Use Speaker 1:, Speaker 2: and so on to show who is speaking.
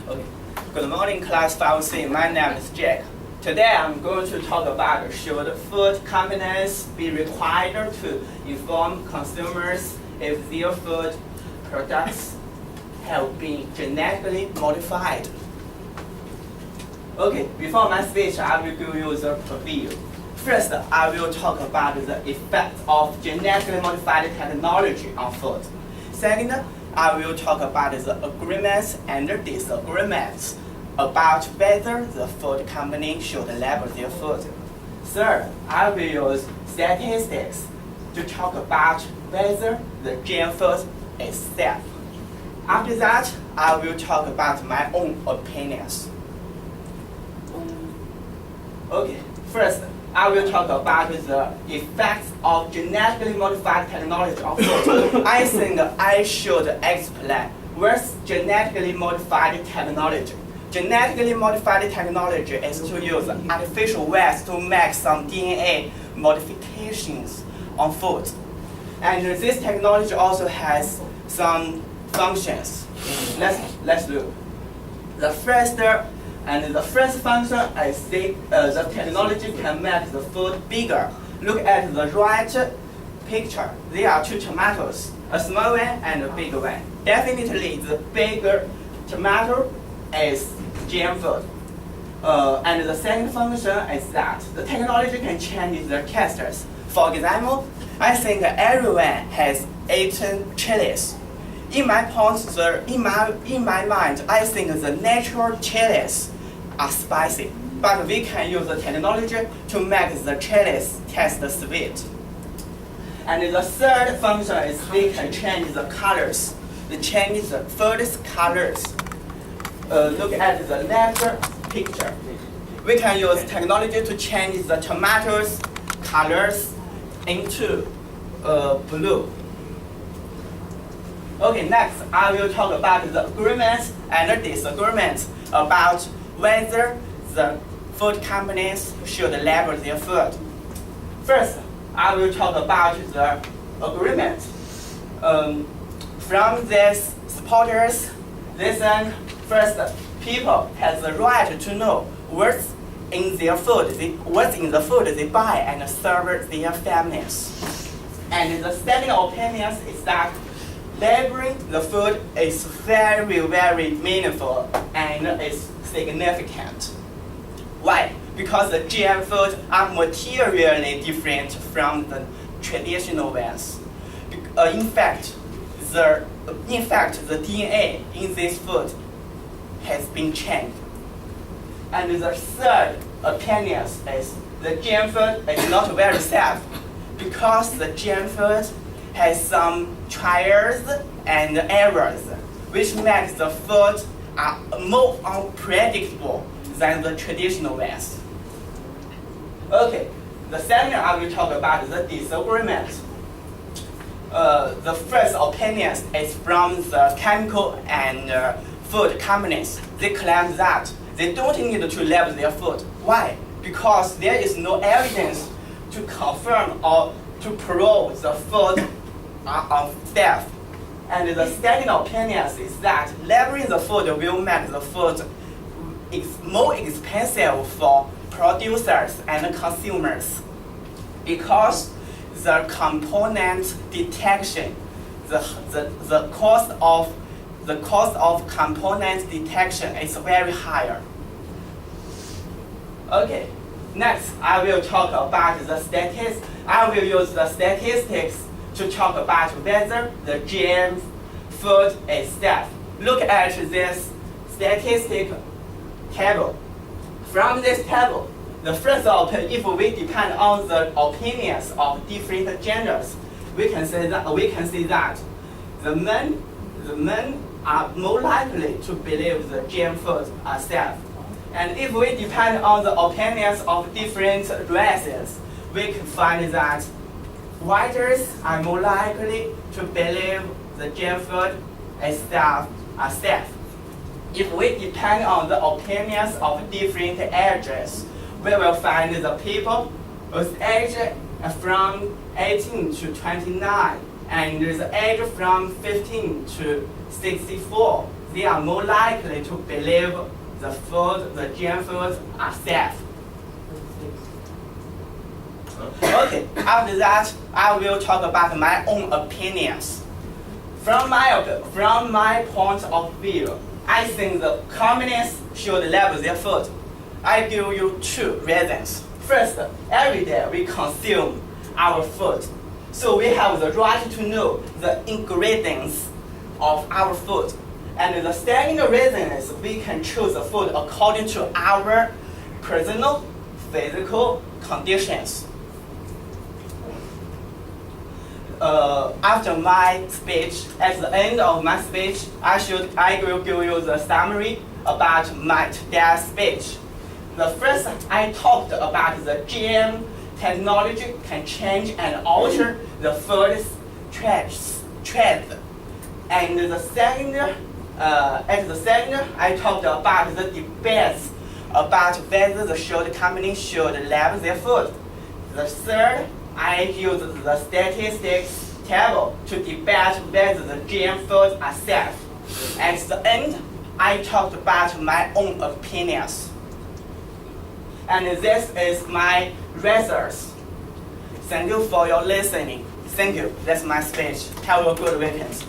Speaker 1: Okay. Good morning, class 5C. My name is Jack. Today I'm going to talk about should food companies be required to inform consumers if their food products have been genetically modified. Okay, before my speech, I will give you the preview. First, I will talk about the effect of genetically modified technology on food. Second, I will talk about the agreements and disagreements about whether the food company should label their food. Third, I will use statistics to talk about whether the GM food is safe. After that, I will talk about my own opinions. Okay, first, I will talk about the effects of genetically modified technology on food. I think I should explain what's genetically modified technology. Genetically modified technology is to use artificial ways to make some DNA modifications on food. And this technology also has some functions. Let's look. The first function is the technology can make the food bigger. Look at the right picture. There are two tomatoes, a small one and a big one. Definitely the bigger tomato is GM food. And the second function is that the technology can change the textures. For example, I think everyone has eaten chilies. In my mind, I think the natural chilies are spicy, but we can use the technology to make the chilies taste sweet. And the third function is we can change the colors. We change the food's colors. Look at the left picture. We can use technology to change the tomatoes' colors into blue. Okay, next I will talk about the agreements and disagreements about whether the food companies should label their food. First, I will talk about the agreement. From these supporters, listen, first, people have the right to know what's in their food, what's in the food they buy and serve their families. And the second opinion is that labeling the food is very, very meaningful and is significant. Why? Because the GM foods are materially different from the traditional ones. In fact, the DNA in this food has been changed. And the third opinion is the GM food is not very safe because the GM food has some trials and errors, which makes the food more unpredictable than the traditional ones. Okay, the second I will talk about the disagreement. The first opinion is from the chemical and food companies. They claim that they don't need to label their food. Why? Because there is no evidence to confirm or to prove the food are unsafe. And the second opinion is that labeling the food will make the food more expensive for producers and consumers because the component detection, the cost of component detection is very higher. Okay, next I will talk about the statistics. I will use the statistics to talk about whether the GM food is safe. Look at this statistic table. From this table, the first if we depend on the opinions of different genders, we can see that the men are more likely to believe the GM foods are safe. And if we depend on the opinions of different races, we can find that whites are more likely to believe the GM food is safe. If we depend on the opinions of different ages, we will find the people whose age from 18 to 29 and the age from 15 to 64, they are more likely to believe the GM foods are safe. Okay, after that, I will talk about my own opinions. From my point of view, I think the communists should label their food. I give you two reasons. First, every day we consume our food, so we have the right to know the ingredients of our food. And the second reason is we can choose the food according to our personal physical conditions. After my speech, at the end of my speech, I will give you the summary about my today's speech. The first, I talked about the GM technology can change and alter the food's trends. And the second, I talked about the debates about whether the company should label their food. The third, I used the statistics table to debate whether the GM foods are safe. At the end, I talked about my own opinions. And this is my results. Thank you for your listening. Thank you. That's my speech. Have a good weekend.